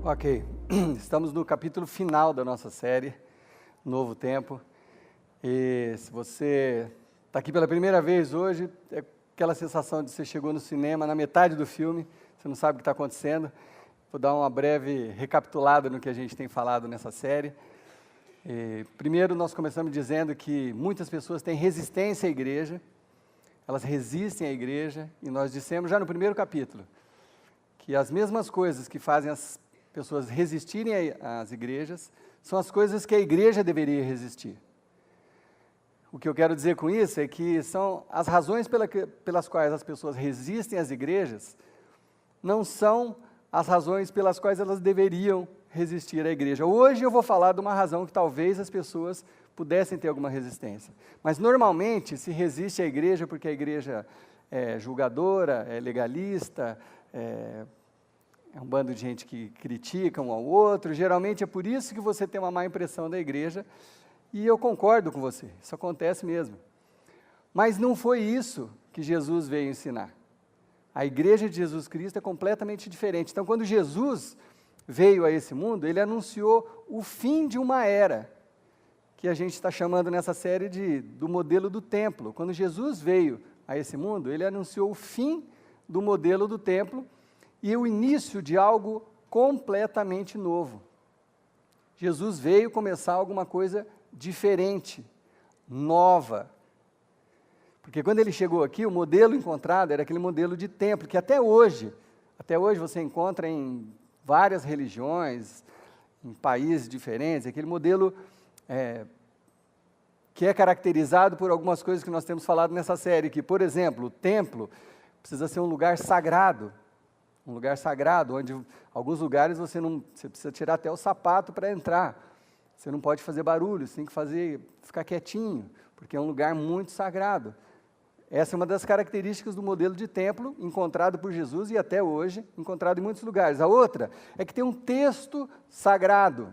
Ok, estamos no capítulo final da nossa série, Novo Tempo, e se você está aqui pela primeira vez hoje, é aquela sensação de você chegou no cinema na metade do filme, você não sabe o que está acontecendo. Vou dar uma breve recapitulada no que a gente tem falado nessa série. Primeiro, nós começamos dizendo que muitas pessoas têm resistência à igreja, elas resistem à igreja, e nós dissemos já no primeiro capítulo que as mesmas coisas que fazem as pessoas resistirem às igrejas são as coisas que a igreja deveria resistir. O que eu quero dizer com isso é que são as razões pelas quais as pessoas resistem às igrejas, não são as razões pelas quais elas deveriam resistir à igreja. Hoje eu vou falar de uma razão que talvez as pessoas pudessem ter alguma resistência. Mas normalmente se resiste à igreja porque a igreja é julgadora, é legalista, é um bando de gente que critica um ao outro. Geralmente é por isso que você tem uma má impressão da igreja, e eu concordo com você, isso acontece mesmo. Mas não foi isso que Jesus veio ensinar. A igreja de Jesus Cristo é completamente diferente. Então, quando Jesus veio a esse mundo, ele anunciou o fim de uma era, que a gente está chamando nessa série do modelo do templo. Quando Jesus veio a esse mundo, ele anunciou o fim do modelo do templo e o início de algo completamente novo. Jesus veio começar alguma coisa diferente, nova. Porque quando ele chegou aqui, o modelo encontrado era aquele modelo de templo, que até hoje você encontra em várias religiões, em países diferentes, aquele modelo que é caracterizado por algumas coisas que nós temos falado nessa série, que, por exemplo, o templo precisa ser um lugar sagrado, onde alguns lugares você precisa tirar até o sapato para entrar, você não pode fazer barulho, você tem que ficar quietinho, porque é um lugar muito sagrado. Essa é uma das características do modelo de templo encontrado por Jesus e até hoje encontrado em muitos lugares. A outra é que tem um texto sagrado,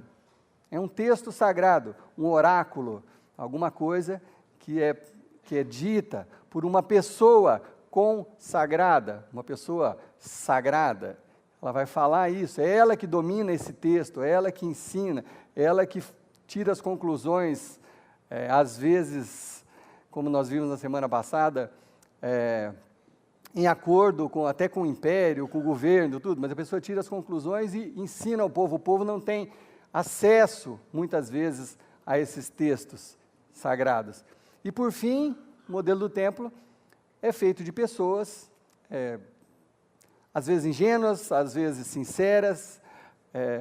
um oráculo, alguma coisa que é dita por uma pessoa consagrada, uma pessoa sagrada. Ela vai falar isso, é ela que domina esse texto, é ela que ensina, é ela que tira as conclusões, às vezes, como nós vimos na semana passada, em acordo até com o império, com o governo, tudo, mas a pessoa tira as conclusões e ensina ao povo. O povo não tem acesso, muitas vezes, a esses textos sagrados. E, por fim, o modelo do templo é feito de pessoas, às vezes ingênuas, às vezes sinceras,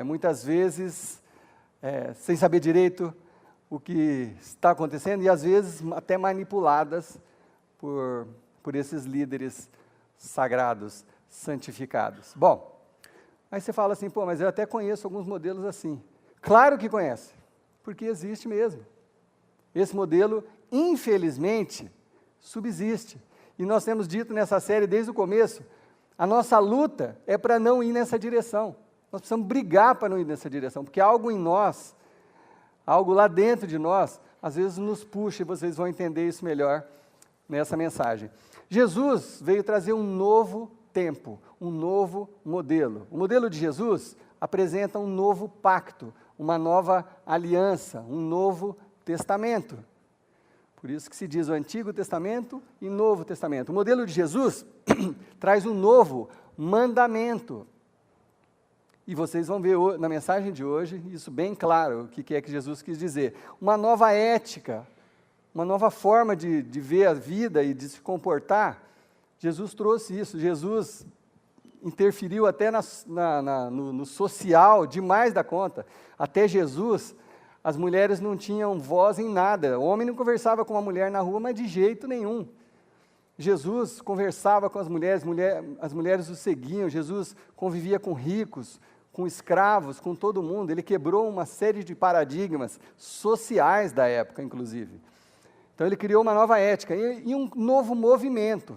muitas vezes sem saber direito o que está acontecendo, e às vezes até manipuladas por esses líderes sagrados, santificados. Bom, aí você fala assim, mas eu até conheço alguns modelos assim. Claro que conhece, porque existe mesmo. Esse modelo, infelizmente, subsiste. E nós temos dito nessa série desde o começo, a nossa luta é para não ir nessa direção. Nós precisamos brigar para não ir nessa direção, porque algo em nós, algo lá dentro de nós, às vezes nos puxa, e vocês vão entender isso melhor nessa mensagem. Jesus veio trazer um novo tempo, um novo modelo. O modelo de Jesus apresenta um novo pacto, uma nova aliança, um novo testamento. Por isso que se diz o Antigo Testamento e Novo Testamento. O modelo de Jesus traz um novo mandamento. E vocês vão ver na mensagem de hoje isso bem claro, o que é que Jesus quis dizer. Uma nova ética, uma nova forma de ver a vida e de se comportar. Jesus trouxe isso. Jesus interferiu até no social demais da conta. Até Jesus, as mulheres não tinham voz em nada. O homem não conversava com uma mulher na rua, mas de jeito nenhum. Jesus conversava com as mulheres o seguiam. Jesus convivia com ricos, com escravos, com todo mundo. Ele quebrou uma série de paradigmas sociais da época, inclusive. Então ele criou uma nova ética e um novo movimento.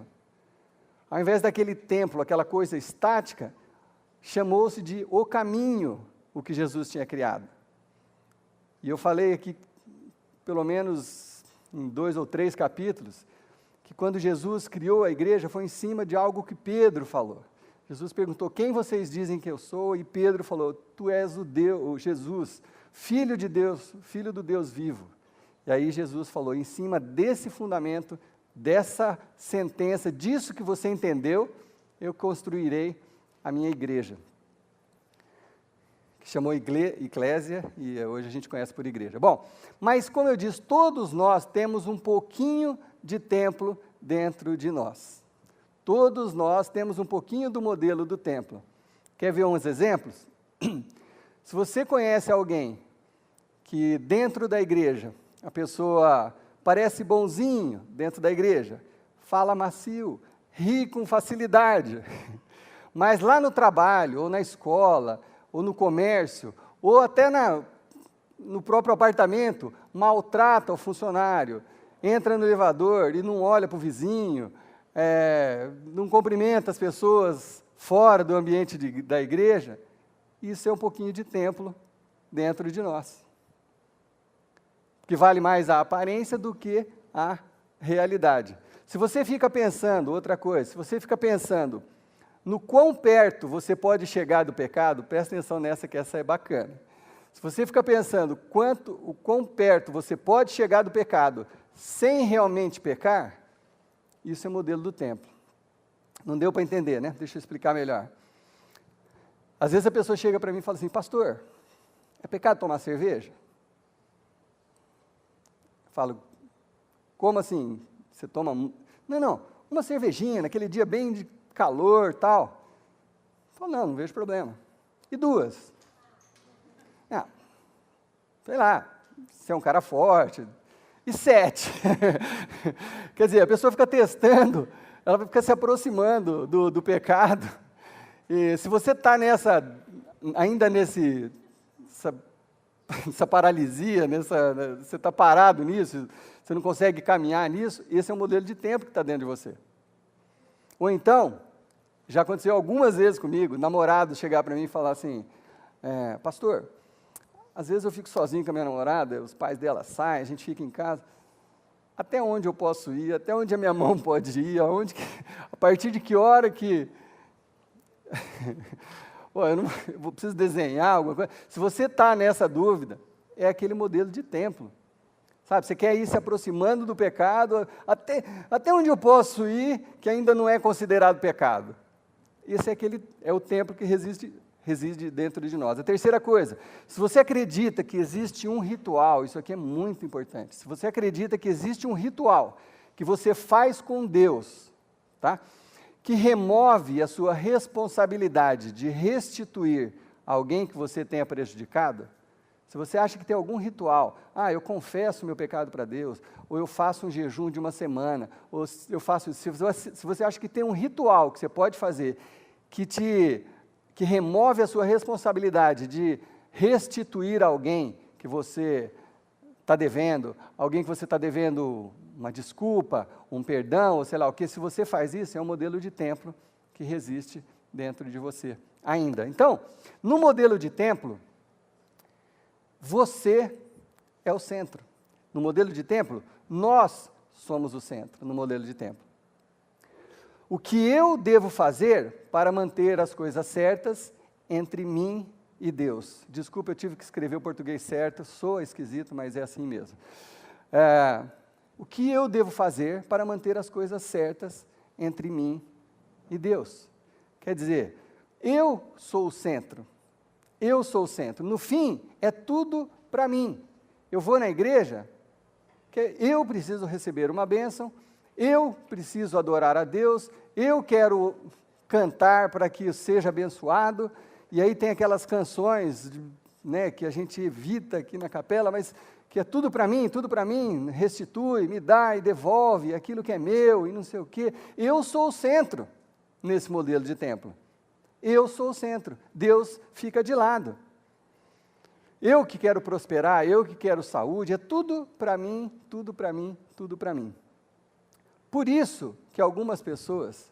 Ao invés daquele templo, aquela coisa estática, chamou-se de o caminho, o que Jesus tinha criado. E eu falei aqui, pelo menos em 2 ou 3 capítulos, que quando Jesus criou a igreja foi em cima de algo que Pedro falou. Jesus perguntou, quem vocês dizem que eu sou? E Pedro falou, tu és o Jesus, Filho de Deus, Filho do Deus vivo. E aí Jesus falou, em cima desse fundamento, dessa sentença, disso que você entendeu, eu construirei a minha igreja. Que chamou Eclésia, e hoje a gente conhece por igreja. Bom, mas como eu disse, todos nós temos um pouquinho de templo dentro de nós. Todos nós temos um pouquinho do modelo do templo. Quer ver uns exemplos? Se você conhece alguém que dentro da igreja, a pessoa parece bonzinho dentro da igreja, fala macio, ri com facilidade, mas lá no trabalho, ou na escola, ou no comércio, ou até no próprio apartamento, maltrata o funcionário, entra no elevador e não olha para o vizinho, não cumprimenta as pessoas fora do ambiente da igreja, isso é um pouquinho de templo dentro de nós. Que vale mais a aparência do que a realidade. Se você fica pensando, outra coisa, se você fica pensando no quão perto você pode chegar do pecado, presta atenção nessa que essa é bacana. Se você fica pensando o quão perto você pode chegar do pecado sem realmente pecar, isso é modelo do templo. Não deu para entender, né? Deixa eu explicar melhor. Às vezes a pessoa chega para mim e fala assim, pastor, é pecado tomar cerveja? Eu falo, como assim? Você toma... Não, uma cervejinha, naquele dia bem de calor, tal. Eu falo, não vejo problema. E 2? Sei lá, você é um cara forte. E 7? Quer dizer, a pessoa fica testando, ela fica se aproximando do pecado. E se você está ainda essa paralisia, você está parado nisso, você não consegue caminhar nisso, esse é o modelo de tempo que está dentro de você. Ou então, já aconteceu algumas vezes comigo, namorado chegar para mim e falar assim, pastor, às vezes eu fico sozinho com a minha namorada, os pais dela saem, a gente fica em casa, até onde eu posso ir, até onde a minha mão pode ir, a partir de que hora que... eu preciso desenhar alguma coisa. Se você está nessa dúvida, é aquele modelo de templo. Sabe, você quer ir se aproximando do pecado, até onde eu posso ir, que ainda não é considerado pecado. Esse é o templo que reside dentro de nós. A terceira coisa, se você acredita que existe um ritual, isso aqui é muito importante, se você acredita que existe um ritual que você faz com Deus, tá? Que remove a sua responsabilidade de restituir alguém que você tenha prejudicado, se você acha que tem algum ritual, eu confesso meu pecado para Deus, ou eu faço um jejum de uma semana, ou eu faço isso, se você acha que tem um ritual que você pode fazer, que remove a sua responsabilidade de restituir alguém que você está devendo, alguém que você está devendo uma desculpa, um perdão, ou sei lá o que, se você faz isso, é um modelo de templo que resiste dentro de você ainda. Então, no modelo de templo, você é o centro. No modelo de templo, nós somos o centro, no modelo de templo. O que eu devo fazer para manter as coisas certas entre mim e Deus? Desculpa, eu tive que escrever o português certo, sou esquisito, mas é assim mesmo. O que eu devo fazer para manter as coisas certas entre mim e Deus? Quer dizer, eu sou o centro. Eu sou o centro. No fim, é tudo para mim. Eu vou na igreja, eu preciso receber uma bênção, eu preciso adorar a Deus, eu quero cantar para que eu seja abençoado, e aí tem aquelas canções, né, que a gente evita aqui na capela, mas que é tudo para mim, restitui, me dá e devolve aquilo que é meu e não sei o quê. Eu sou o centro nesse modelo de templo. Eu sou o centro, Deus fica de lado. Eu que quero prosperar, eu que quero saúde, é tudo para mim, tudo para mim, tudo para mim. Por isso que algumas pessoas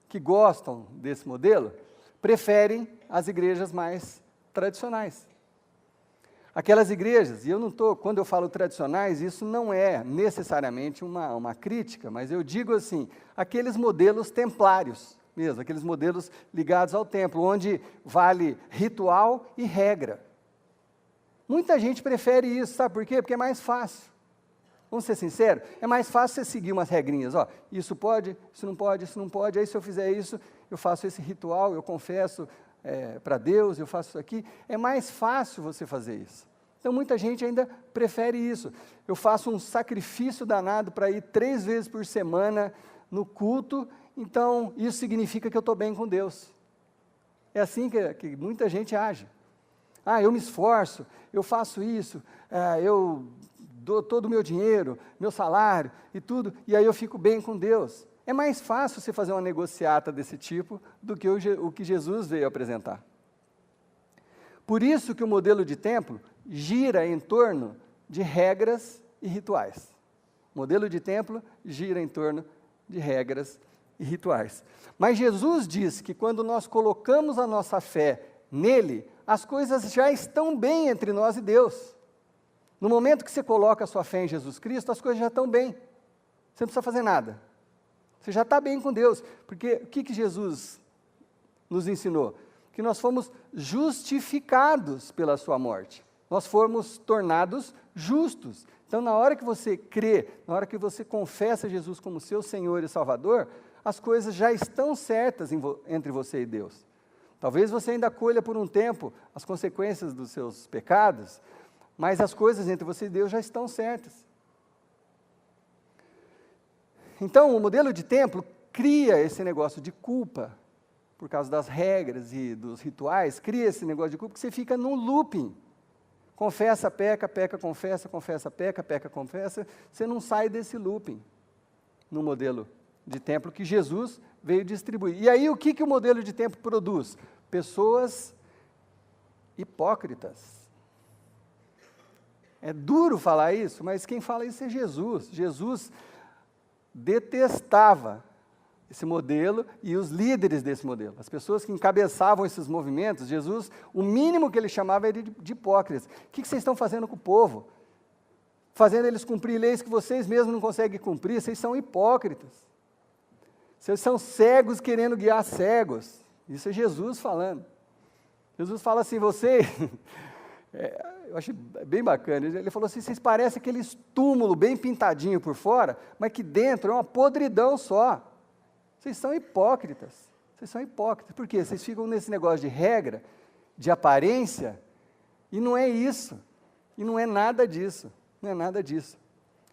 que gostam desse modelo, preferem as igrejas mais tradicionais. Aquelas igrejas, e quando eu falo tradicionais, isso não é necessariamente uma crítica, mas eu digo assim, aqueles modelos templários, mesmo, aqueles modelos ligados ao templo, onde vale ritual e regra. Muita gente prefere isso, sabe por quê? Porque é mais fácil. Vamos ser sinceros? É mais fácil você seguir umas regrinhas, ó, isso pode, isso não pode, isso não pode, aí se eu fizer isso, eu faço esse ritual, eu confesso para Deus, eu faço isso aqui. É mais fácil você fazer isso. Então, muita gente ainda prefere isso. Eu faço um sacrifício danado para ir 3 vezes por semana no culto, então isso significa que eu estou bem com Deus. É assim que muita gente age. Eu me esforço, eu faço isso, eu dou todo o meu dinheiro, meu salário e tudo, e aí eu fico bem com Deus. É mais fácil você fazer uma negociata desse tipo do que o que Jesus veio apresentar. Por isso que o modelo de templo gira em torno de regras e rituais. O modelo de templo gira em torno de regras e rituais. Mas Jesus diz que quando nós colocamos a nossa fé nele, as coisas já estão bem entre nós e Deus. No momento que você coloca a sua fé em Jesus Cristo, as coisas já estão bem. Você não precisa fazer nada. Você já está bem com Deus. Porque o que Jesus nos ensinou? Que nós fomos justificados pela sua morte. Nós fomos tornados justos. Então, na hora que você crê, na hora que você confessa Jesus como seu Senhor e Salvador, as coisas já estão certas entre você e Deus. Talvez você ainda colha por um tempo as consequências dos seus pecados, mas as coisas entre você e Deus já estão certas. Então, o modelo de templo cria esse negócio de culpa, por causa das regras e dos rituais, cria esse negócio de culpa que você fica num looping. Confessa, peca, peca, confessa, confessa, peca, peca, confessa. Você não sai desse looping no modelo de templo que Jesus veio distribuir. E aí, o que o modelo de templo produz? Pessoas hipócritas. É duro falar isso, mas quem fala isso é Jesus. Jesus detestava esse modelo e os líderes desse modelo. As pessoas que encabeçavam esses movimentos, Jesus, o mínimo que ele chamava era de hipócritas. O que vocês estão fazendo com o povo? Fazendo eles cumprir leis que vocês mesmos não conseguem cumprir, vocês são hipócritas. Vocês são cegos querendo guiar cegos. Isso é Jesus falando. Jesus fala assim, eu achei bem bacana, ele falou assim, vocês parecem aqueles túmulos bem pintadinho por fora, mas que dentro é uma podridão só. Vocês são hipócritas. Vocês são hipócritas. Por quê? Vocês ficam nesse negócio de regra, de aparência, e não é isso. E não é nada disso. Não é nada disso.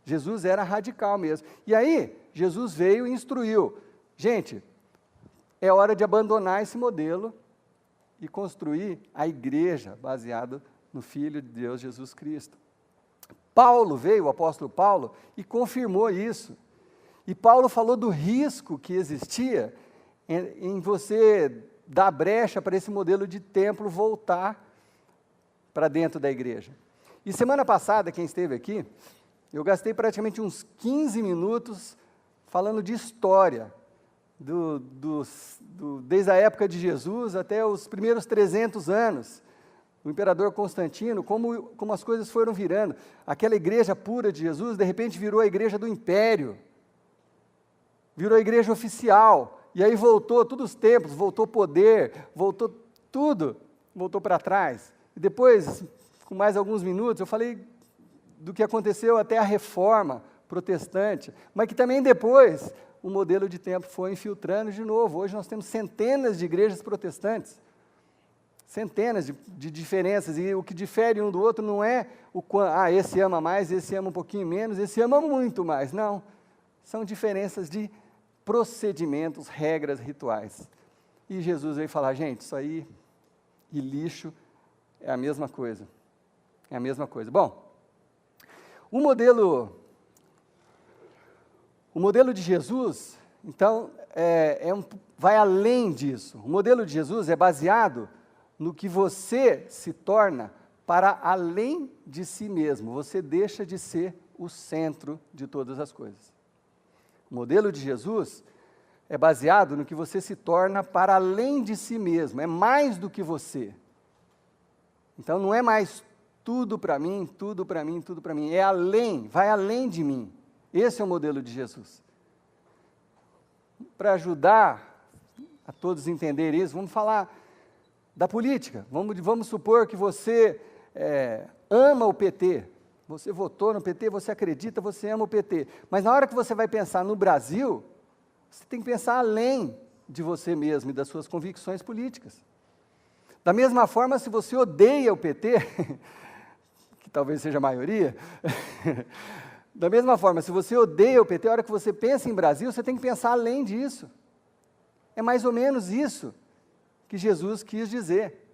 Jesus era radical mesmo. E aí, Jesus veio e instruiu. Gente, é hora de abandonar esse modelo e construir a igreja baseada no Filho de Deus, Jesus Cristo. Paulo veio, o apóstolo Paulo, e confirmou isso. E Paulo falou do risco que existia em você dar brecha para esse modelo de templo voltar para dentro da igreja. E semana passada, quem esteve aqui, eu gastei praticamente uns 15 minutos falando de história, desde a época de Jesus até os primeiros 300 anos, o imperador Constantino, como as coisas foram virando. Aquela igreja pura de Jesus, de repente virou a igreja do império, virou a igreja oficial, e aí voltou todos os templos, voltou poder, voltou tudo, voltou para trás. E depois, com mais alguns minutos, eu falei do que aconteceu até a reforma protestante, mas que também depois o modelo de templo foi infiltrando de novo. Hoje nós temos centenas de igrejas protestantes, centenas de diferenças, e o que difere um do outro não é esse ama mais, esse ama um pouquinho menos, esse ama muito mais, não. São diferenças de procedimentos, regras, rituais. E Jesus veio falar, gente, isso aí e lixo é a mesma coisa. É a mesma coisa. Bom, o modelo de Jesus, então, vai além disso. O modelo de Jesus é baseado no que você se torna para além de si mesmo. Você deixa de ser o centro de todas as coisas. O modelo de Jesus é baseado no que você se torna para além de si mesmo, é mais do que você. Então não é mais tudo para mim, tudo para mim, tudo para mim, é além, vai além de mim. Esse é o modelo de Jesus. Para ajudar a todos entenderem isso, vamos falar da política. Vamos supor que você ama o PT, você votou no PT, você acredita, você ama o PT. Mas na hora que você vai pensar no Brasil, você tem que pensar além de você mesmo e das suas convicções políticas. Da mesma forma, se você odeia o PT, que talvez seja a maioria, da mesma forma, se você odeia o PT, a hora que você pensa em Brasil, você tem que pensar além disso. É mais ou menos isso que Jesus quis dizer.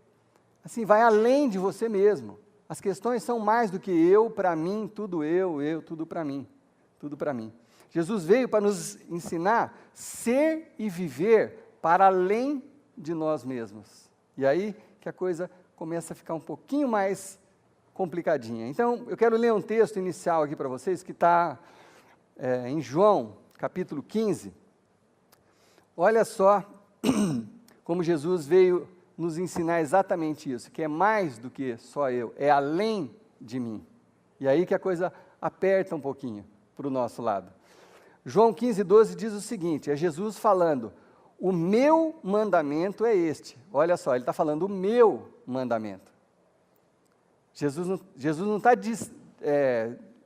Assim, vai além de você mesmo. As questões são mais do que eu, para mim, tudo eu, tudo para mim, tudo para mim. Jesus veio para nos ensinar a ser e viver para além de nós mesmos. E aí que a coisa começa a ficar um pouquinho mais complicadinha. Então, eu quero ler um texto inicial aqui para vocês, que está em João, capítulo 15. Olha só como Jesus veio nos ensinar exatamente isso, que é mais do que só eu, é além de mim. E aí que a coisa aperta um pouquinho para o nosso lado. João 15, 12 diz o seguinte, é Jesus falando, o meu mandamento é este. Olha só, ele está falando o meu mandamento. Jesus não está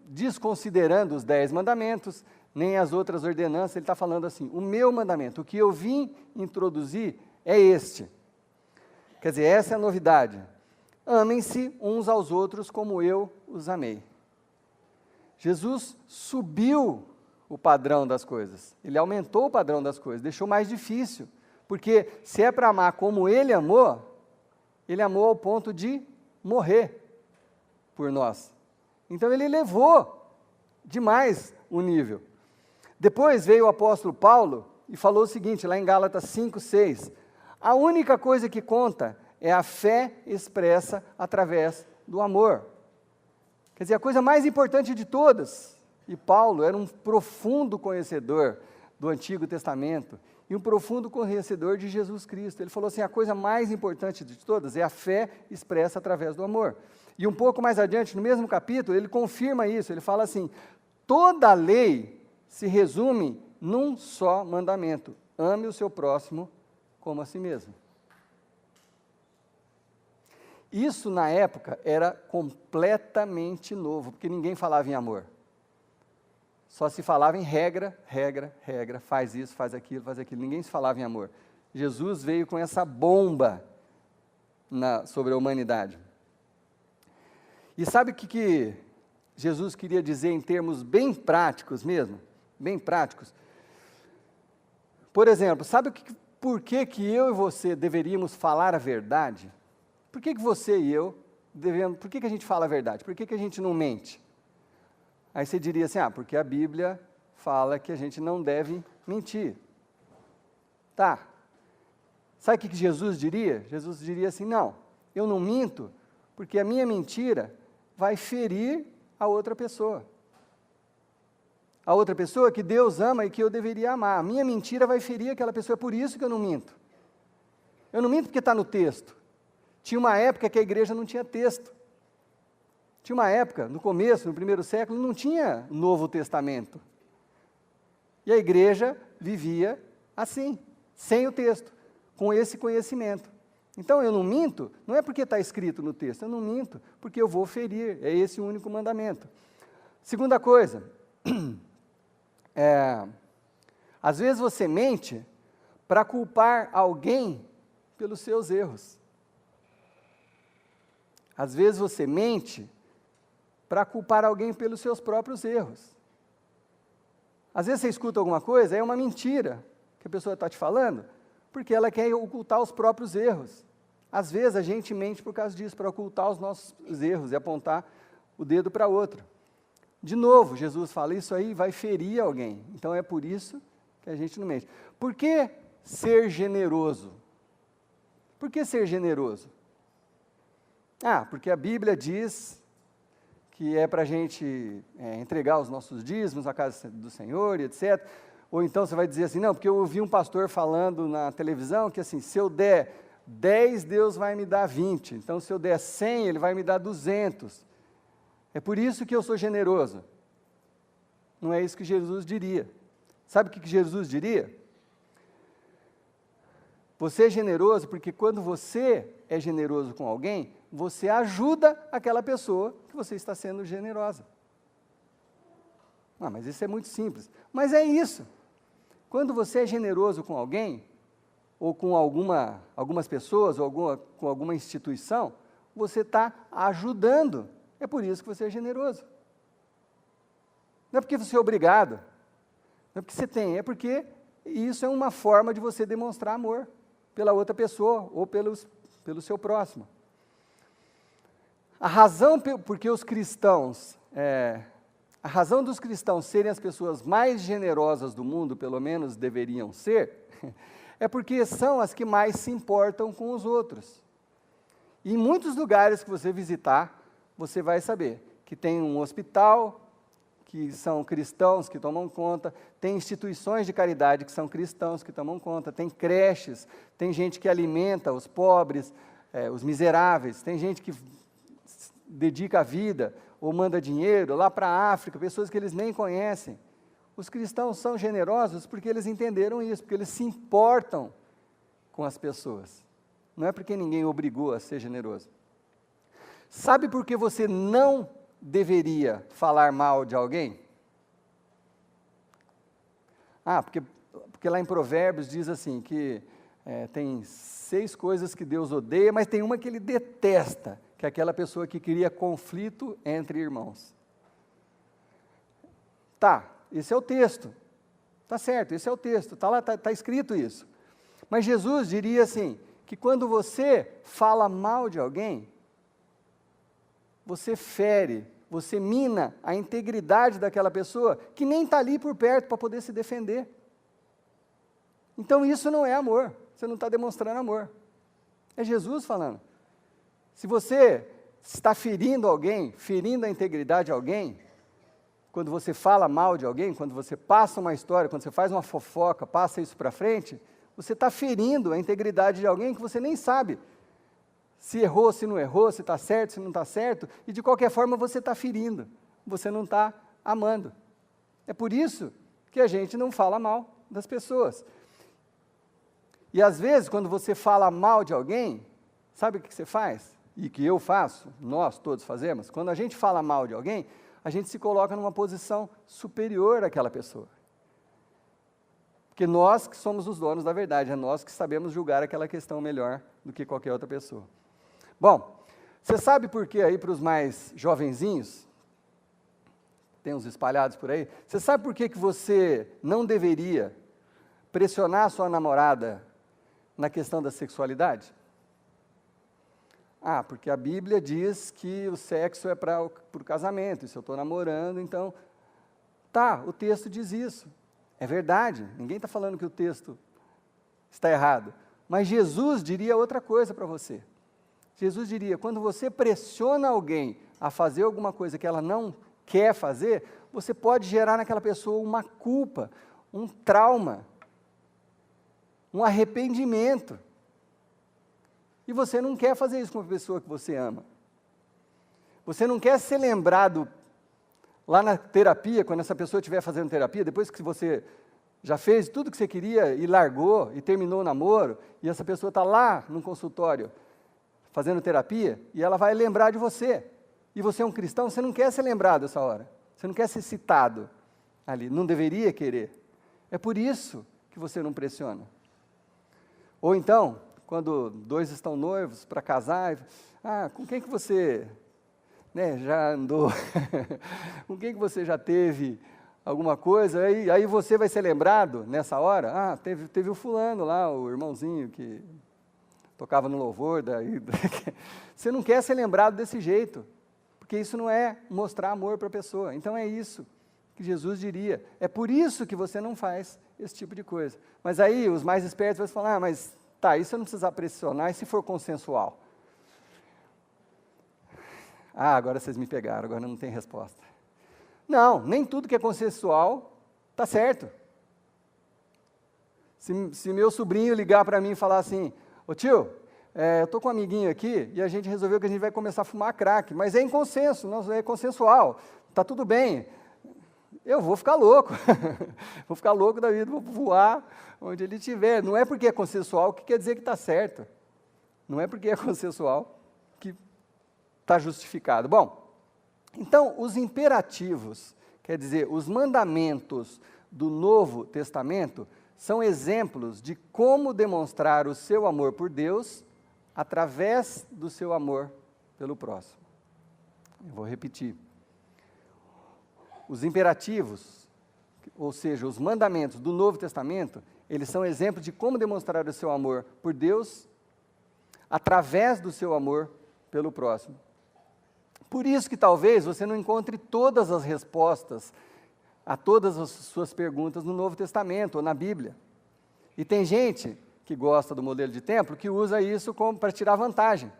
desconsiderando os 10 mandamentos, nem as outras ordenanças, ele está falando assim, o meu mandamento, o que eu vim introduzir é este. Quer dizer, essa é a novidade. Amem-se uns aos outros como eu os amei. Jesus subiu o padrão das coisas, ele aumentou o padrão das coisas, deixou mais difícil, porque se é para amar como ele amou ao ponto de morrer por nós. Então ele elevou demais o nível. Depois veio o apóstolo Paulo e falou o seguinte, lá em Gálatas 5, 6, a única coisa que conta é a fé expressa através do amor. Quer dizer, a coisa mais importante de todas, e Paulo era um profundo conhecedor do Antigo Testamento, e um profundo conhecedor de Jesus Cristo. Ele falou assim, a coisa mais importante de todas é a fé expressa através do amor. E um pouco mais adiante, no mesmo capítulo, ele confirma isso, ele fala assim, toda a lei se resume num só mandamento, ame o seu próximo como a si mesmo. Isso, na época, era completamente novo, porque ninguém falava em amor. Só se falava em regra, faz isso, faz aquilo, ninguém se falava em amor. Jesus veio com essa bomba sobre a humanidade. E sabe o que Jesus queria dizer em termos bem práticos mesmo? Bem práticos. Por exemplo, sabe por que eu e você deveríamos falar a verdade? Por que você e eu devemos, por que a gente fala a verdade? Por que a gente não mente? Aí você diria assim, porque a Bíblia fala que a gente não deve mentir. Tá. Sabe o que Jesus diria? Jesus diria assim, não, eu não minto, porque a minha mentira vai ferir a outra pessoa. A outra pessoa que Deus ama e que eu deveria amar. A minha mentira vai ferir aquela pessoa, é por isso que eu não minto. Eu não minto porque está no texto. Tinha uma época que a igreja não tinha texto. Tinha uma época, no começo, no primeiro século, não tinha Novo Testamento. E a igreja vivia assim, sem o texto, com esse conhecimento. Então eu não minto, não é porque está escrito no texto, eu não minto, porque eu vou ferir, é esse o único mandamento. Segunda coisa, às vezes você mente para culpar alguém pelos seus erros. Às vezes você mente para culpar alguém pelos seus próprios erros. Às vezes você escuta alguma coisa, é uma mentira que a pessoa está te falando, porque ela quer ocultar os próprios erros. Às vezes a gente mente por causa disso, para ocultar os nossos erros e apontar o dedo para outro. De novo, Jesus fala, isso aí vai ferir alguém, então é por isso que a gente não mente. Por que ser generoso? Por que ser generoso? Porque a Bíblia diz que é para a gente entregar os nossos dízimos à casa do Senhor, e etc. Ou então você vai dizer assim, não, porque eu ouvi um pastor falando na televisão que assim, se eu der 10, Deus vai me dar 20. Então, se eu der 100, Ele vai me dar 200. É por isso que eu sou generoso. Não é isso que Jesus diria. Sabe o que Jesus diria? Você é generoso porque quando você é generoso com alguém, você ajuda aquela pessoa que você está sendo generosa. Mas isso é muito simples. Mas é isso. Quando você é generoso com alguém, ou com algumas pessoas, ou com alguma instituição, você está ajudando. É por isso que você é generoso. Não é porque você é obrigado, não é porque você tem, é porque isso é uma forma de você demonstrar amor pela outra pessoa ou pelo seu próximo. A razão dos cristãos serem as pessoas mais generosas do mundo, pelo menos deveriam ser, é porque são as que mais se importam com os outros. E em muitos lugares que você visitar, você vai saber que tem um hospital, que são cristãos que tomam conta, tem instituições de caridade que são cristãos que tomam conta, tem creches, tem gente que alimenta os pobres, os miseráveis, tem gente que dedica a vida ou manda dinheiro lá para a África, pessoas que eles nem conhecem. Os cristãos são generosos porque eles entenderam isso, porque eles se importam com as pessoas. Não é porque ninguém obrigou a ser generoso. Sabe por que você não deveria falar mal de alguém? Porque lá em Provérbios diz assim, que tem 6 coisas que Deus odeia, mas tem uma que Ele detesta, que é aquela pessoa que cria conflito entre irmãos. Esse é o texto. Tá certo, esse é o texto, está lá, está escrito isso. Mas Jesus diria assim, que quando você fala mal de alguém, você fere, você mina a integridade daquela pessoa que nem está ali por perto para poder se defender. Então isso não é amor, você não está demonstrando amor. É Jesus falando. Se você está ferindo alguém, ferindo a integridade de alguém, quando você fala mal de alguém, quando você passa uma história, quando você faz uma fofoca, passa isso para frente, você está ferindo a integridade de alguém que você nem sabe se errou, se não errou, se está certo, se não está certo, e de qualquer forma você está ferindo, você não está amando. É por isso que a gente não fala mal das pessoas. E às vezes, quando você fala mal de alguém, sabe o que você faz? E que eu faço, nós todos fazemos, quando a gente fala mal de alguém, a gente se coloca numa posição superior àquela pessoa. Porque nós que somos os donos da verdade, é nós que sabemos julgar aquela questão melhor do que qualquer outra pessoa. Bom, você sabe por que aí para os mais jovenzinhos, tem uns espalhados por aí, você sabe por que você não deveria pressionar a sua namorada na questão da sexualidade? Porque a Bíblia diz que o sexo é para o casamento, e se eu estou namorando, então, o texto diz isso. É verdade, ninguém está falando que o texto está errado, mas Jesus diria outra coisa para você. Jesus diria, quando você pressiona alguém a fazer alguma coisa que ela não quer fazer, você pode gerar naquela pessoa uma culpa, um trauma, um arrependimento. E você não quer fazer isso com uma pessoa que você ama. Você não quer ser lembrado lá na terapia, quando essa pessoa estiver fazendo terapia, depois que você já fez tudo que você queria e largou e terminou o namoro, e essa pessoa está lá no consultório fazendo terapia, e ela vai lembrar de você. E você é um cristão, você não quer ser lembrado essa hora. Você não quer ser citado ali, não deveria querer. É por isso que você não pressiona. Ou então, quando 2 estão noivos para casar, com quem que você já andou? Com quem que você já teve alguma coisa? Aí você vai ser lembrado nessa hora? Teve o fulano lá, o irmãozinho que tocava no louvor. Você não quer ser lembrado desse jeito, porque isso não é mostrar amor para a pessoa. Então é isso que Jesus diria. É por isso que você não faz esse tipo de coisa. Mas aí os mais espertos vão falar, mas isso eu não precisa pressionar, e se for consensual? Agora vocês me pegaram, agora não tem resposta. Não, nem tudo que é consensual está certo. Se meu sobrinho ligar para mim e falar assim, ô tio, eu estou com um amiguinho aqui, e a gente resolveu que a gente vai começar a fumar crack, mas é em consenso, é consensual, está tudo bem. eu vou ficar louco. Vou ficar louco da vida, vou voar onde ele estiver. Não é porque é consensual que quer dizer que está certo. Não é porque é consensual que está justificado. Bom, então, os imperativos, quer dizer, os mandamentos do Novo Testamento, são exemplos de como demonstrar o seu amor por Deus através do seu amor pelo próximo. Eu vou repetir. Os imperativos, ou seja, os mandamentos do Novo Testamento, eles são exemplos de como demonstrar o seu amor por Deus através do seu amor pelo próximo. Por isso que talvez você não encontre todas as respostas a todas as suas perguntas no Novo Testamento ou na Bíblia. E tem gente que gosta do modelo de templo que usa isso para tirar vantagem.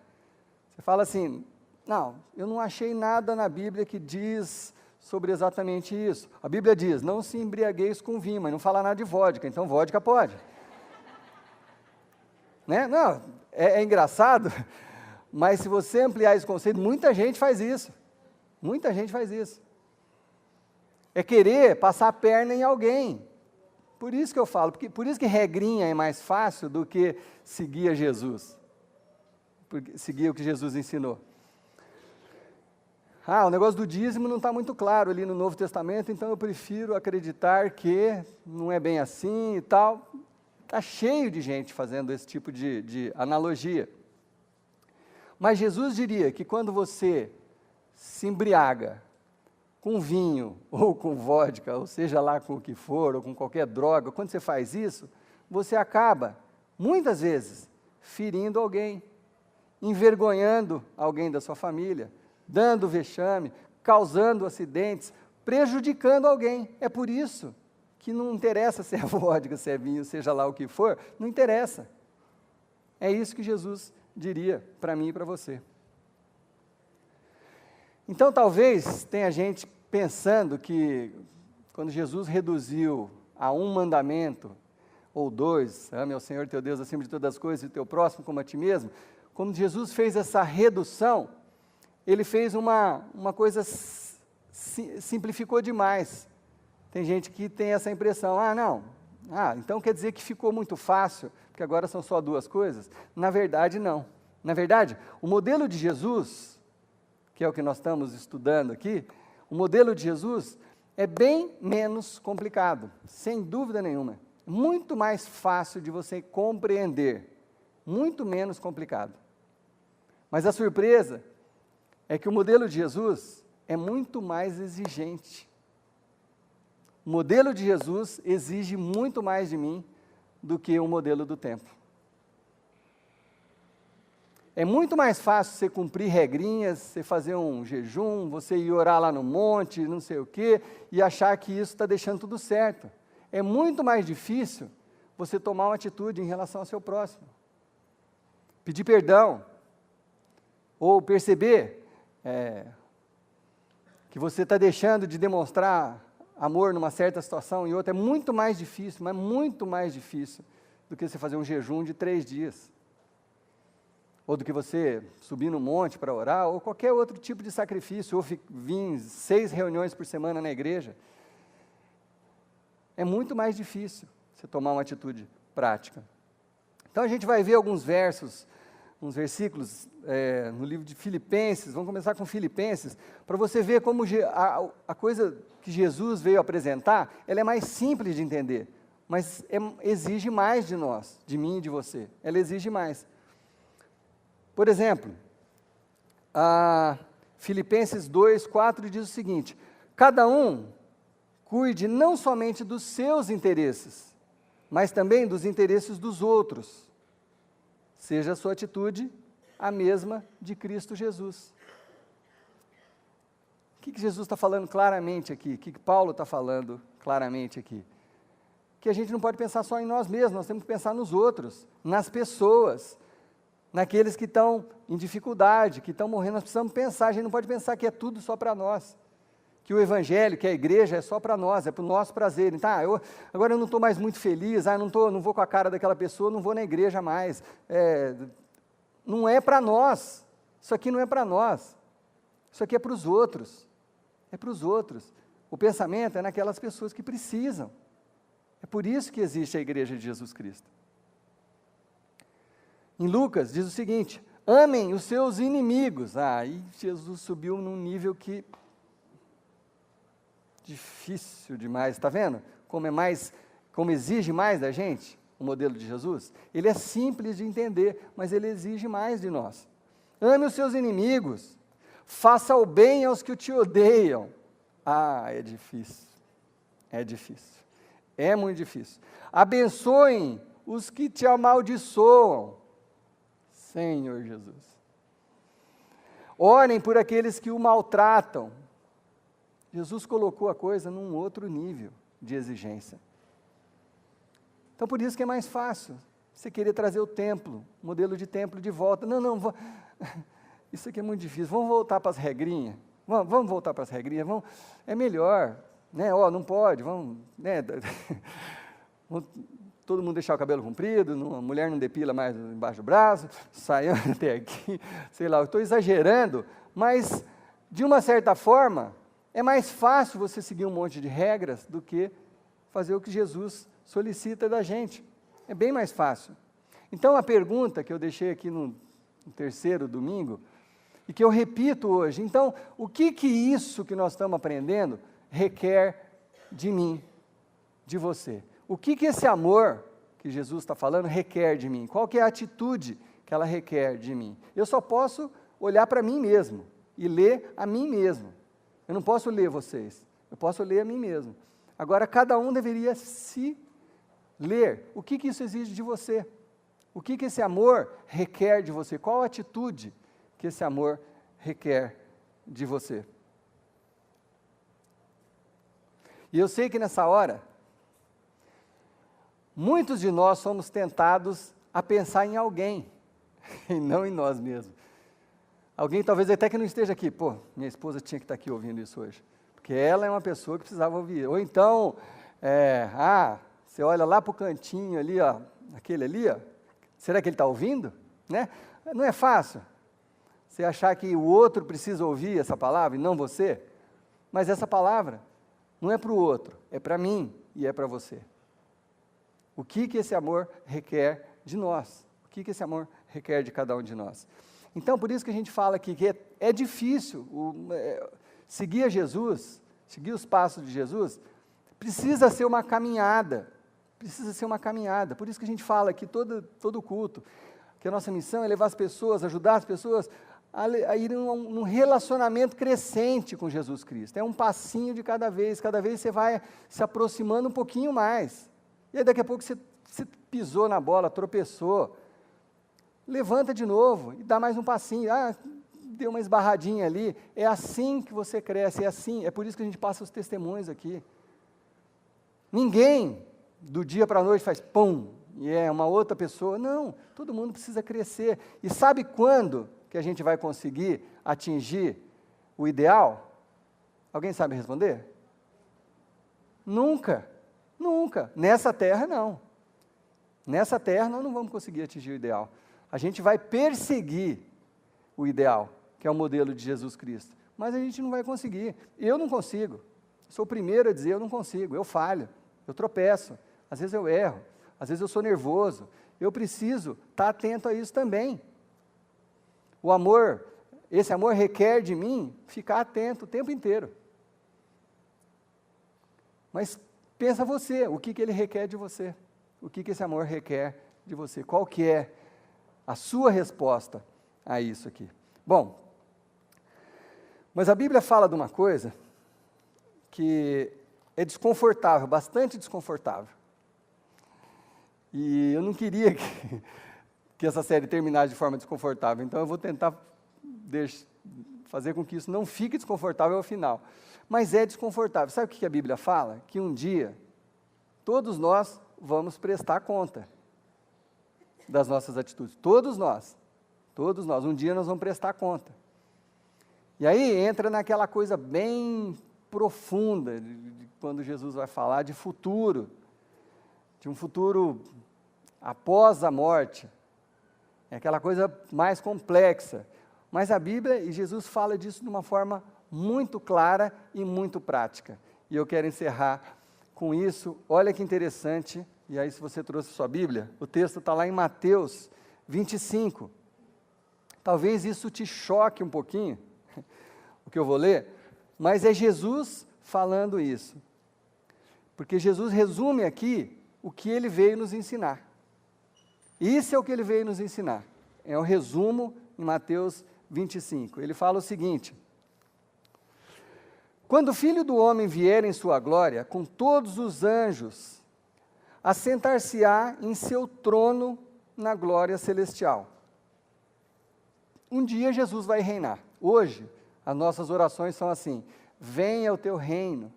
Você fala assim, não, eu não achei nada na Bíblia que diz sobre exatamente isso. A Bíblia diz, não se embriagueis com vinho, mas não fala nada de vodka, então vodka pode. Né? Não, é engraçado, mas se você ampliar esse conceito, muita gente faz isso. Muita gente faz isso. É querer passar a perna em alguém. Por isso que eu falo, por isso que regrinha é mais fácil do que seguir a Jesus. Seguir o que Jesus ensinou. O negócio do dízimo não está muito claro ali no Novo Testamento, então eu prefiro acreditar que não é bem assim e tal. Está cheio de gente fazendo esse tipo de analogia. Mas Jesus diria que quando você se embriaga com vinho, ou com vodka, ou seja lá com o que for, ou com qualquer droga, quando você faz isso, você acaba, muitas vezes, ferindo alguém, envergonhando alguém da sua família, dando vexame, causando acidentes, prejudicando alguém. É por isso que não interessa se é vodka, se é vinho, seja lá o que for, não interessa. É isso que Jesus diria para mim e para você. Então, talvez tenha gente pensando que, quando Jesus reduziu a um mandamento, ou dois, ame ao Senhor teu Deus acima de todas as coisas e o teu próximo como a ti mesmo, quando Jesus fez essa redução, ele fez uma coisa, simplificou demais. Tem gente que tem essa impressão, então quer dizer que ficou muito fácil, porque agora são só duas coisas? Na verdade, não. Na verdade, o modelo de Jesus, que é o que nós estamos estudando aqui, o modelo de Jesus é bem menos complicado, sem dúvida nenhuma. Muito mais fácil de você compreender, muito menos complicado. Mas a surpresa é que o modelo de Jesus é muito mais exigente. O modelo de Jesus exige muito mais de mim do que o modelo do templo. É muito mais fácil você cumprir regrinhas, você fazer um jejum, você ir orar lá no monte, não sei o quê, e achar que isso está deixando tudo certo. É muito mais difícil você tomar uma atitude em relação ao seu próximo. Pedir perdão, ou perceber que você está deixando de demonstrar amor numa certa situação e outra, é muito mais difícil, mas muito mais difícil do que você fazer um jejum de 3 dias. Ou do que você subir no monte para orar, ou qualquer outro tipo de sacrifício, ou vir 6 reuniões por semana na igreja. É muito mais difícil você tomar uma atitude prática. Então a gente vai ver alguns versos, uns versículos no livro de Filipenses, vamos começar com Filipenses, para você ver como a coisa que Jesus veio apresentar, ela é mais simples de entender, mas exige mais de nós, de mim e de você, ela exige mais. Por exemplo, Filipenses 2:4 diz o seguinte: cada um cuide não somente dos seus interesses, mas também dos interesses dos outros. Seja a sua atitude a mesma de Cristo Jesus. O que Jesus está falando claramente aqui? O que Paulo está falando claramente aqui? Que a gente não pode pensar só em nós mesmos, nós temos que pensar nos outros, nas pessoas, naqueles que estão em dificuldade, que estão morrendo. Nós precisamos pensar, a gente não pode pensar que é tudo só para nós, que o evangelho, que a igreja é só para nós, é para o nosso prazer. Então, agora eu não estou mais muito feliz, não vou com a cara daquela pessoa, não vou na igreja mais. Não é para nós, isso aqui não é para nós, isso aqui é para os outros, é para os outros. O pensamento é naquelas pessoas que precisam. É por isso que existe a Igreja de Jesus Cristo. Em Lucas diz o seguinte: amem os seus inimigos. Aí Jesus subiu num nível que difícil demais, está vendo? Como exige mais da gente o modelo de Jesus. Ele é simples de entender, mas ele exige mais de nós. Ame os seus inimigos, faça o bem aos que te odeiam. É difícil, é muito difícil. Abençoem os que te amaldiçoam. Senhor Jesus. Orem por aqueles que o maltratam. Jesus colocou a coisa num outro nível de exigência. Então, por isso que é mais fácil você querer trazer o templo, o modelo de templo de volta. Não, isso aqui é muito difícil, vamos voltar para as regrinhas. Vamos voltar para as regrinhas, é melhor, né? Não pode, vamos, né? Vamos todo mundo deixar o cabelo comprido, a mulher não depila mais embaixo do braço, saindo até aqui, sei lá, eu estou exagerando, mas, de uma certa forma, é mais fácil você seguir um monte de regras do que fazer o que Jesus solicita da gente. É bem mais fácil. Então, a pergunta que eu deixei aqui no terceiro domingo, e que eu repito hoje, então, o que isso que nós estamos aprendendo requer de mim, de você? O que esse amor que Jesus está falando requer de mim? Qual que é a atitude que ela requer de mim? Eu só posso olhar para mim mesmo e ler a mim mesmo. Eu não posso ler vocês, eu posso ler a mim mesmo. Agora, cada um deveria se ler. O que isso exige de você? O que esse amor requer de você? Qual a atitude que esse amor requer de você? E eu sei que nessa hora, muitos de nós somos tentados a pensar em alguém, e não em nós mesmos. Alguém talvez até que não esteja aqui, minha esposa tinha que estar aqui ouvindo isso hoje, porque ela é uma pessoa que precisava ouvir. Ou então, você olha lá para o cantinho ali, aquele ali, será que ele está ouvindo? Né? Não é fácil você achar que o outro precisa ouvir essa palavra e não você, mas essa palavra não é para o outro, é para mim e é para você. O que esse amor requer de nós? O que esse amor requer de cada um de nós? Então, por isso que a gente fala aqui que é difícil seguir a Jesus, seguir os passos de Jesus, precisa ser uma caminhada, por isso que a gente fala aqui todo culto, que a nossa missão é levar as pessoas, ajudar as pessoas a ir num relacionamento crescente com Jesus Cristo. É um passinho de cada vez você vai se aproximando um pouquinho mais. E aí daqui a pouco você pisou na bola, tropeçou, levanta de novo e dá mais um passinho. Deu uma esbarradinha ali. É assim que você cresce, é por isso que a gente passa os testemunhos aqui. Ninguém do dia para a noite faz pum, e é uma outra pessoa. Não, todo mundo precisa crescer. E sabe quando que a gente vai conseguir atingir o ideal? Alguém sabe responder? Nunca. Nessa terra, não. Nessa terra, nós não vamos conseguir atingir o ideal. A gente vai perseguir o ideal, que é o modelo de Jesus Cristo. Mas a gente não vai conseguir. Eu não consigo. Sou o primeiro a dizer, eu não consigo. Eu falho, eu tropeço. Às vezes eu erro. Às vezes eu sou nervoso. Eu preciso estar atento a isso também. O amor, esse amor requer de mim ficar atento o tempo inteiro. Mas pensa você, o que ele requer de você? O que esse amor requer de você? Qual que é a sua resposta a isso aqui? Bom, mas a Bíblia fala de uma coisa que é desconfortável, bastante desconfortável. E eu não queria que essa série terminasse de forma desconfortável, então eu vou tentar fazer com que isso não fique desconfortável ao final. Mas é desconfortável. Sabe o que a Bíblia fala? Que um dia, todos nós vamos prestar conta das nossas atitudes. Todos nós. Um dia nós vamos prestar conta. E aí entra naquela coisa bem profunda, de quando Jesus vai falar de futuro, de um futuro após a morte. É aquela coisa mais complexa. Mas a Bíblia e Jesus fala disso de uma forma muito clara e muito prática. E eu quero encerrar com isso. Olha que interessante, e aí se você trouxe sua Bíblia, o texto está lá em Mateus 25. Talvez isso te choque um pouquinho, o que eu vou ler, mas é Jesus falando isso. Porque Jesus resume aqui o que ele veio nos ensinar. Isso é o que ele veio nos ensinar. É o resumo em Mateus 25. Ele fala o seguinte: quando o Filho do Homem vier em sua glória, com todos os anjos, assentar-se-á em seu trono na glória celestial. Um dia Jesus vai reinar. Hoje, as nossas orações são assim: venha o teu reino,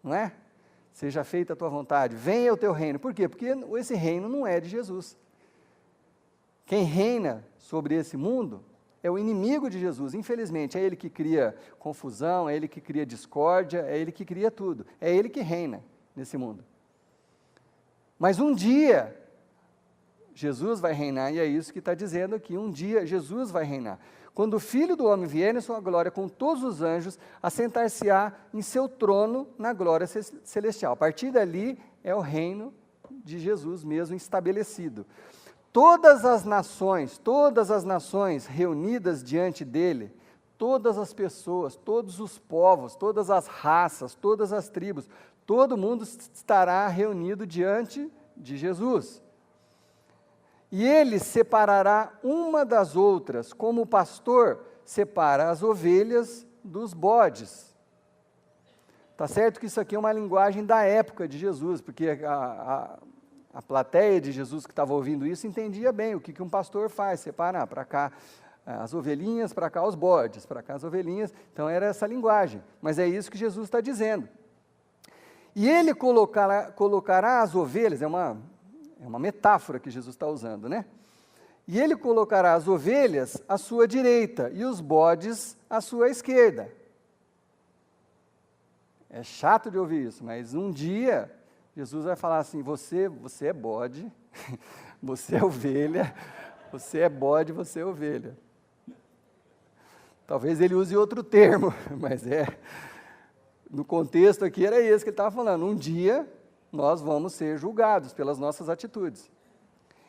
não é? Seja feita a tua vontade, venha o teu reino. Por quê? Porque esse reino não é de Jesus. Quem reina sobre esse mundo é o inimigo de Jesus, infelizmente. É ele que cria confusão, é ele que cria discórdia, é ele que cria tudo. É ele que reina nesse mundo. Mas um dia, Jesus vai reinar, e é isso que está dizendo aqui: um dia Jesus vai reinar. Quando o Filho do Homem vier em sua glória com todos os anjos, assentar-se-á em seu trono na glória celestial. A partir dali é o reino de Jesus mesmo estabelecido. Todas as nações reunidas diante dele, todas as pessoas, todos os povos, todas as raças, todas as tribos, todo mundo estará reunido diante de Jesus. E ele separará uma das outras, como o pastor separa as ovelhas dos bodes. Tá certo que isso aqui é uma linguagem da época de Jesus, porque a plateia de Jesus que estava ouvindo isso entendia bem o que um pastor faz: separar para cá as ovelhinhas, para cá os bodes, para cá as ovelhinhas. Então era essa linguagem, mas é isso que Jesus está dizendo. E ele colocará as ovelhas, é uma metáfora que Jesus está usando, né? E ele colocará as ovelhas à sua direita e os bodes à sua esquerda. É chato de ouvir isso, mas um dia Jesus vai falar assim: você é bode, você é ovelha, você é bode, você é ovelha. Talvez ele use outro termo, mas no contexto aqui era esse que ele estava falando. Um dia nós vamos ser julgados pelas nossas atitudes.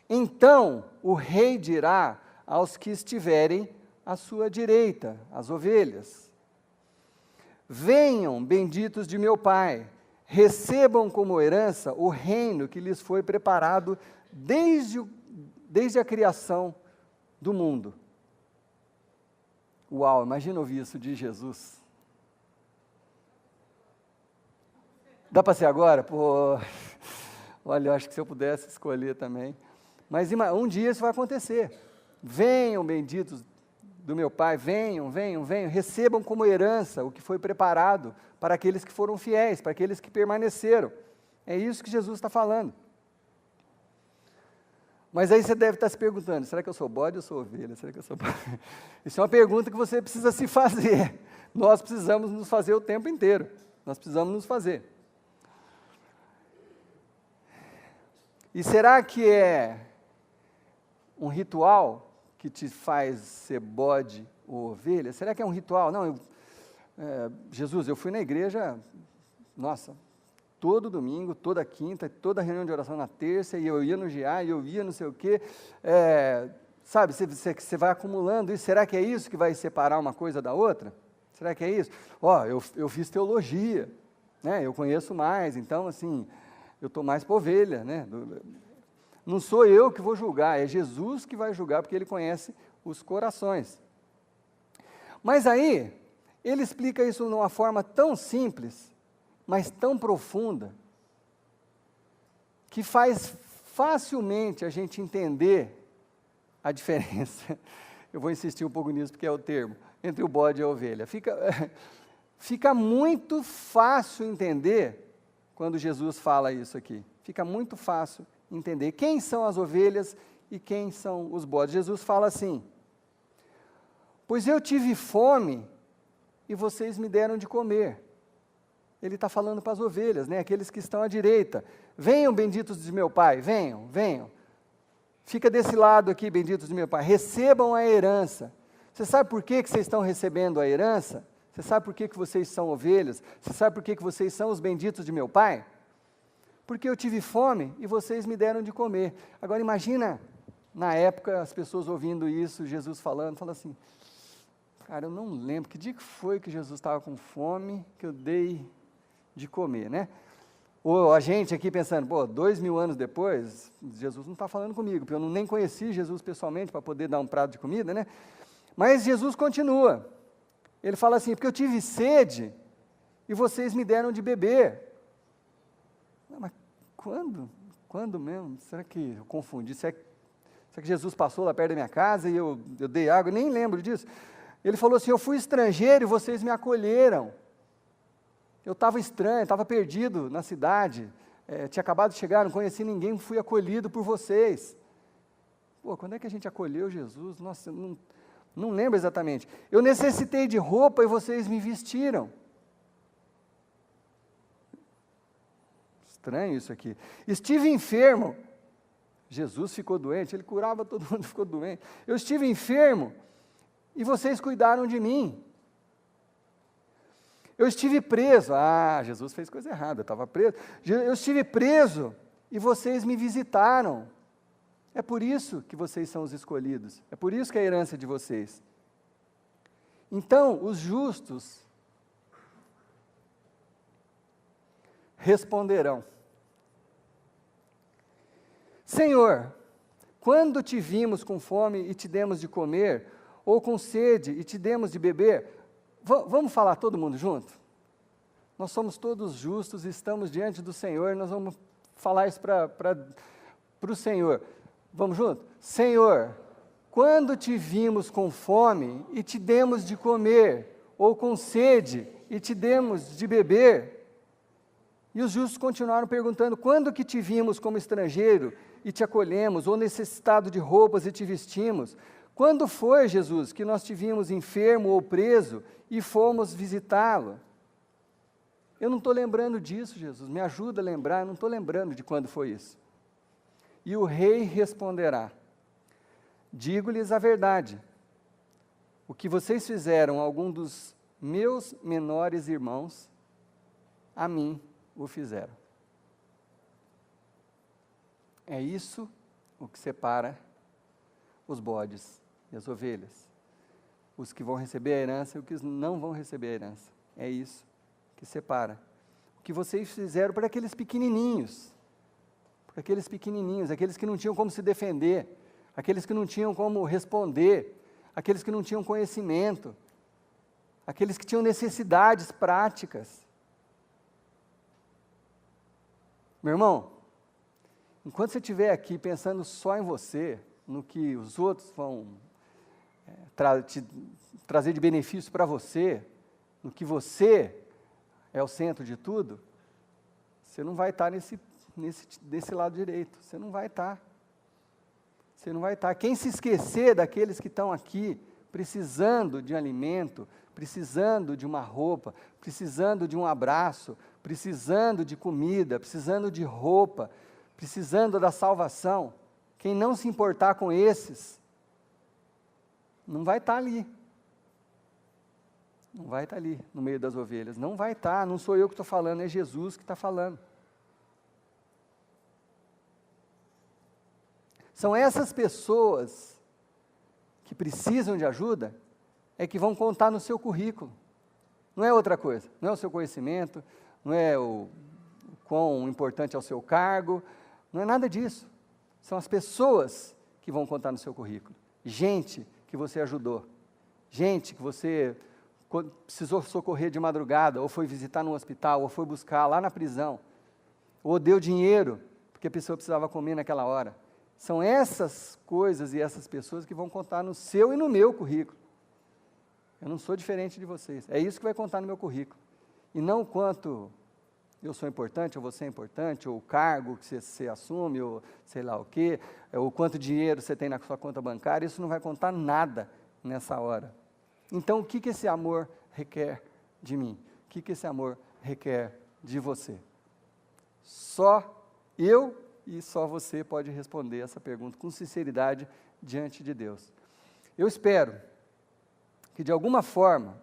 Então o rei dirá aos que estiverem à sua direita, as ovelhas: venham, benditos de meu Pai, recebam como herança o reino que lhes foi preparado desde a criação do mundo. Uau, imagina ouvir isso de Jesus. Dá para ser agora? Pô, olha, eu acho que se eu pudesse escolher também. Mas um dia isso vai acontecer. Venham, benditos do meu Pai, venham, recebam como herança o que foi preparado para aqueles que foram fiéis, para aqueles que permaneceram. É isso que Jesus está falando. Mas aí você deve estar se perguntando: será que eu sou bode ou sou ovelha? Será que eu sou bode? Isso é uma pergunta que você precisa se fazer. Nós precisamos nos fazer o tempo inteiro. Nós precisamos nos fazer. E será que é um ritual que te faz ser bode ou ovelha? Será que é um ritual? Não, Jesus, eu fui na igreja, nossa, todo domingo, toda quinta, toda reunião de oração na terça, e eu ia no GA, e eu ia não sei o quê. Sabe, você vai acumulando isso. Será que é isso que vai separar uma coisa da outra? Será que é isso? Eu fiz teologia, né? Eu conheço mais, então, assim, eu estou mais para ovelha, né? Não sou eu que vou julgar, é Jesus que vai julgar, porque ele conhece os corações. Mas aí, ele explica isso de uma forma tão simples, mas tão profunda, que faz facilmente a gente entender a diferença. Eu vou insistir um pouco nisso, porque é o termo, entre o bode e a ovelha. Fica muito fácil entender quando Jesus fala isso aqui. Fica muito fácil entender quem são as ovelhas e quem são os bodes. Jesus fala assim: pois eu tive fome e vocês me deram de comer. Ele está falando para as ovelhas, né? Aqueles que estão à direita. Venham, benditos de meu Pai, venham. Fica desse lado aqui, benditos de meu Pai, recebam a herança. Você sabe por que vocês estão recebendo a herança? Você sabe por que vocês são ovelhas? Você sabe por que vocês são os benditos de meu Pai? Porque eu tive fome e vocês me deram de comer. Agora imagina, na época, as pessoas ouvindo isso, Jesus falando, fala assim, cara, eu não lembro, que dia que foi que Jesus estava com fome, que eu dei de comer, né? Ou a gente aqui pensando, 2000 anos depois, Jesus não está falando comigo, porque eu nem conheci Jesus pessoalmente para poder dar um prato de comida, né? Mas Jesus continua, ele fala assim, porque eu tive sede e vocês me deram de beber. Não, mas quando? Quando mesmo? Será que eu confundi? Será que Jesus passou lá perto da minha casa e eu dei água? Eu nem lembro disso. Ele falou assim, eu fui estrangeiro e vocês me acolheram. Eu estava estranho, estava perdido na cidade, tinha acabado de chegar, não conheci ninguém, fui acolhido por vocês. Quando é que a gente acolheu Jesus? Nossa, não lembro exatamente. Eu necessitei de roupa e vocês me vestiram. Estranho isso aqui. Estive enfermo. Jesus ficou doente, ele curava todo mundo, ficou doente. Eu estive enfermo e vocês cuidaram de mim. Eu estive preso. Jesus fez coisa errada, eu estava preso. Eu estive preso e vocês me visitaram. É por isso que vocês são os escolhidos. É por isso que é a herança de vocês. Então, os justos responderão: Senhor, quando te vimos com fome e te demos de comer, ou com sede e te demos de beber? Vamos falar todo mundo junto? Nós somos todos justos, estamos diante do Senhor, nós vamos falar isso para o Senhor. Vamos junto? Senhor, quando te vimos com fome e te demos de comer, ou com sede e te demos de beber? E os justos continuaram perguntando, quando que te vimos como estrangeiro e te acolhemos, ou necessitado de roupas e te vestimos? Quando foi, Jesus, que nós te vimos enfermo ou preso e fomos visitá-lo? Eu não estou lembrando disso, Jesus, me ajuda a lembrar, eu não estou lembrando de quando foi isso. E o rei responderá: digo-lhes a verdade, o que vocês fizeram a algum dos meus menores irmãos, a mim o fizeram. É isso o que separa os bodes e as ovelhas, os que vão receber a herança e os que não vão receber a herança. É isso que separa. O que vocês fizeram para aqueles pequenininhos, aqueles que não tinham como se defender, aqueles que não tinham como responder, aqueles que não tinham conhecimento, aqueles que tinham necessidades práticas. Meu irmão, enquanto você estiver aqui pensando só em você, no que os outros vão trazer de benefício para você, no que você é o centro de tudo, você não vai estar desse lado direito, você não vai estar. Você não vai estar. Quem se esquecer daqueles que estão aqui, precisando de alimento, precisando de uma roupa, precisando de um abraço, precisando de comida, precisando de roupa, precisando da salvação, quem não se importar com esses, não vai estar ali. Não vai estar ali, no meio das ovelhas. Não vai estar, não sou eu que estou falando, é Jesus que está falando. São essas pessoas que precisam de ajuda, é que vão contar no seu currículo. Não é outra coisa, não é o seu conhecimento, não é o quão importante é o seu cargo, não é nada disso. São as pessoas que vão contar no seu currículo. Gente que você ajudou, gente que você precisou socorrer de madrugada, ou foi visitar no hospital, ou foi buscar lá na prisão, ou deu dinheiro, porque a pessoa precisava comer naquela hora. São essas coisas e essas pessoas que vão contar no seu e no meu currículo. Eu não sou diferente de vocês, é isso que vai contar no meu currículo. E não o quanto eu sou importante, ou você é importante, ou o cargo que você assume, ou sei lá o quê, ou quanto dinheiro você tem na sua conta bancária, isso não vai contar nada nessa hora. Então, o que esse amor requer de mim? O que esse amor requer de você? Só eu e só você pode responder essa pergunta com sinceridade diante de Deus. Eu espero que de alguma forma,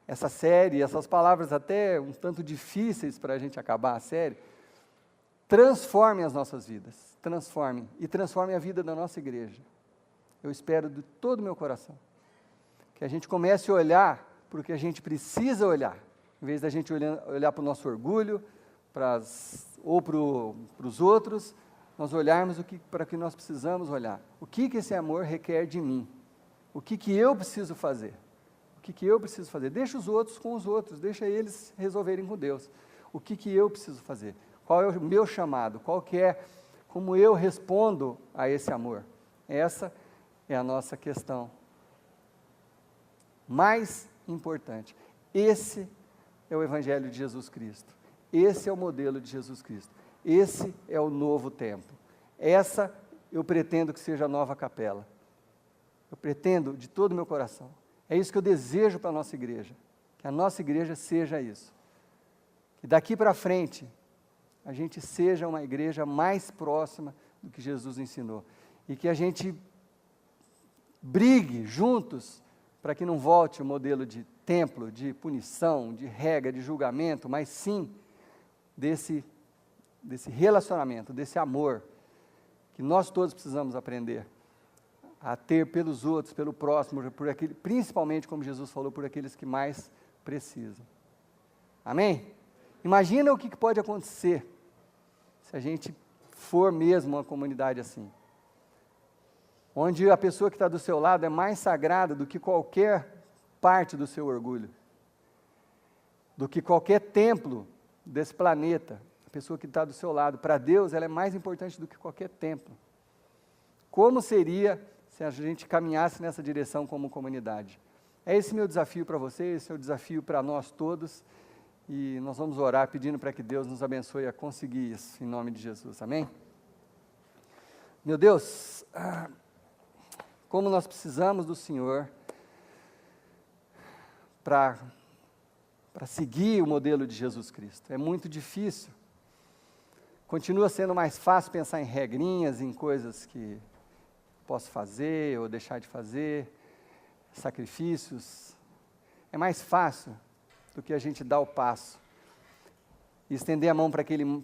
essa série, essas palavras até um tanto difíceis para a gente acabar a série, transformem as nossas vidas, transformem a vida da nossa igreja. Eu espero de todo o meu coração que a gente comece a olhar para o que a gente precisa olhar, em vez da gente olhar para o nosso orgulho, ou para os outros, nós olharmos para o que nós precisamos olhar. O que esse amor requer de mim? O que eu preciso fazer? O que eu preciso fazer? Deixa os outros com os outros, deixa eles resolverem com Deus. O que eu preciso fazer? Qual é o meu chamado? Como eu respondo a esse amor? Essa é a nossa questão mais importante. Esse é o Evangelho de Jesus Cristo. Esse é o modelo de Jesus Cristo. Esse é o novo templo. Essa eu pretendo que seja a nova capela. Eu pretendo de todo o meu coração. É isso que eu desejo para a nossa igreja. Que a nossa igreja seja isso. Que daqui para frente, a gente seja uma igreja mais próxima do que Jesus ensinou. E que a gente brigue juntos para que não volte o modelo de templo, de punição, de regra, de julgamento, mas sim desse relacionamento, desse amor que nós todos precisamos aprender a ter pelos outros, pelo próximo, principalmente, como Jesus falou, por aqueles que mais precisam. Amém? Imagina o que pode acontecer se a gente for mesmo uma comunidade assim, onde a pessoa que está do seu lado é mais sagrada do que qualquer parte do seu orgulho, do que qualquer templo desse planeta. A pessoa que está do seu lado, para Deus, ela é mais importante do que qualquer templo. Como seria se a gente caminhasse nessa direção como comunidade? É esse meu desafio para você, esse é o desafio para nós todos, e nós vamos orar pedindo para que Deus nos abençoe a conseguir isso, em nome de Jesus, amém? Meu Deus, como nós precisamos do Senhor para seguir o modelo de Jesus Cristo. É muito difícil. Continua sendo mais fácil pensar em regrinhas, em coisas que posso fazer ou deixar de fazer, sacrifícios. É mais fácil do que a gente dar o passo e estender a mão para aquele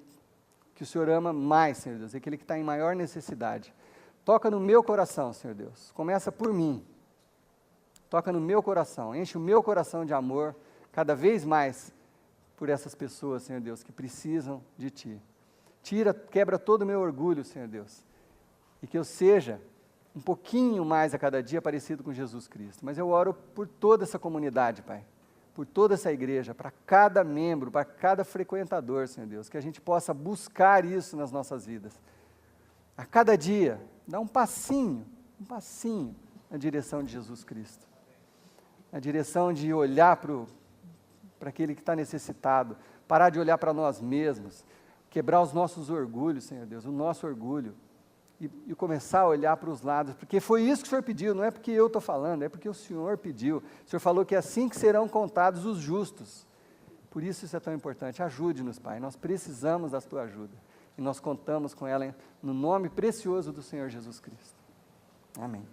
que o Senhor ama mais, Senhor Deus, aquele que está em maior necessidade. Toca no meu coração, Senhor Deus. Começa por mim. Toca no meu coração. Enche o meu coração de amor cada vez mais por essas pessoas, Senhor Deus, que precisam de Ti. Quebra todo o meu orgulho, Senhor Deus. E que eu seja um pouquinho mais a cada dia parecido com Jesus Cristo. Mas eu oro por toda essa comunidade, Pai. Por toda essa igreja, para cada membro, para cada frequentador, Senhor Deus. Que a gente possa buscar isso nas nossas vidas. A cada dia, dá um passinho na direção de Jesus Cristo. Na direção de olhar para aquele que está necessitado. Parar de olhar para nós mesmos. Quebrar os nossos orgulhos, Senhor Deus, o nosso orgulho, e começar a olhar para os lados, porque foi isso que o Senhor pediu, não é porque eu estou falando, é porque o Senhor pediu. O Senhor falou que é assim que serão contados os justos. Por isso é tão importante. Ajude-nos, Pai, nós precisamos da Tua ajuda, e nós contamos com ela no nome precioso do Senhor Jesus Cristo. Amém.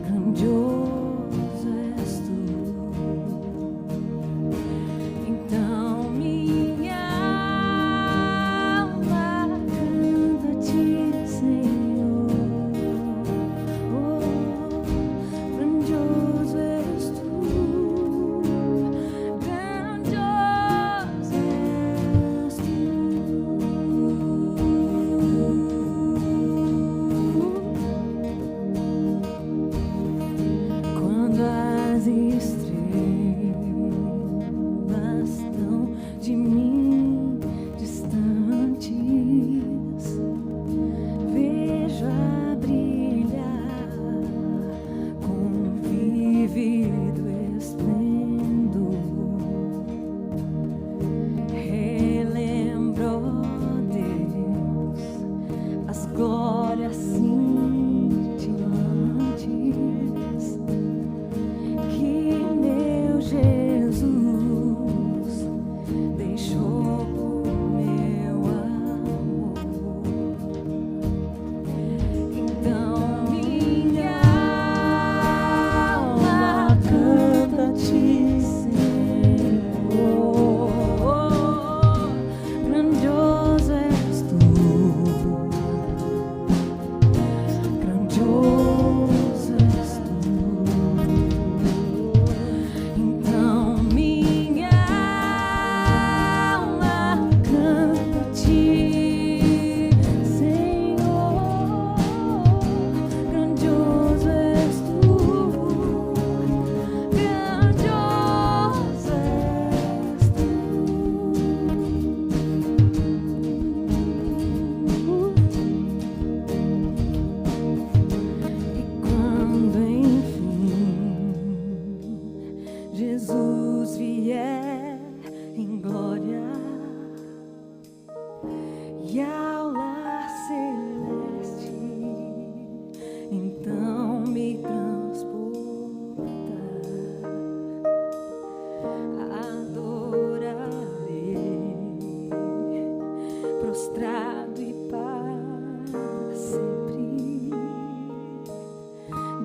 Grandioso és tu.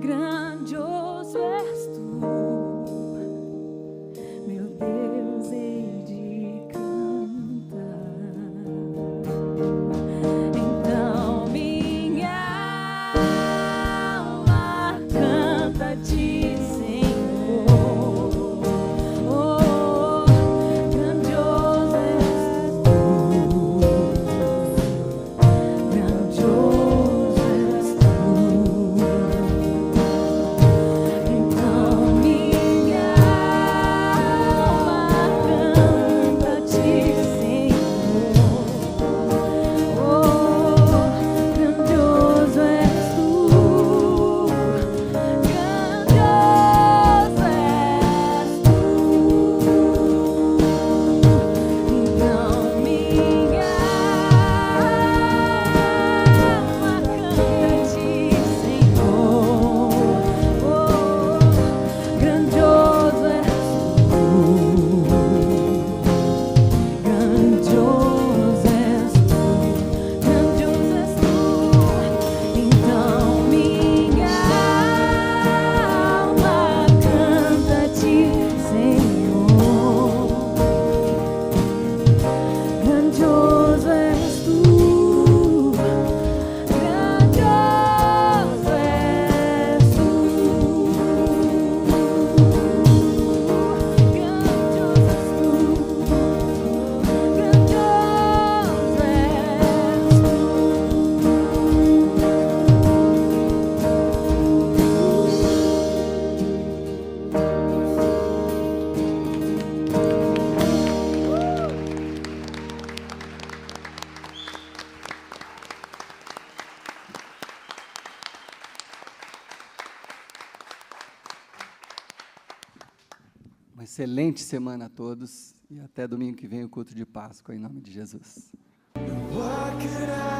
grandioso és tu, meu Deus, hei de cantar. Então minha alma canta-te, Senhor. Oh, grandioso és tu, grandioso és tu. Então minha alma canta-te, Senhor. Oh, grandioso és tu, grandioso és tu. Então minha alma canta-te, Senhor. Oh, grandioso és tu, grandioso és tu, grandioso és tu. Então minha alma canta-te, Senhor. Grandioso és tu, grandioso és tu, grandioso és tu, grandioso Uma excelente semana a todos e até domingo que vem o culto de Páscoa, em nome de Jesus. What could I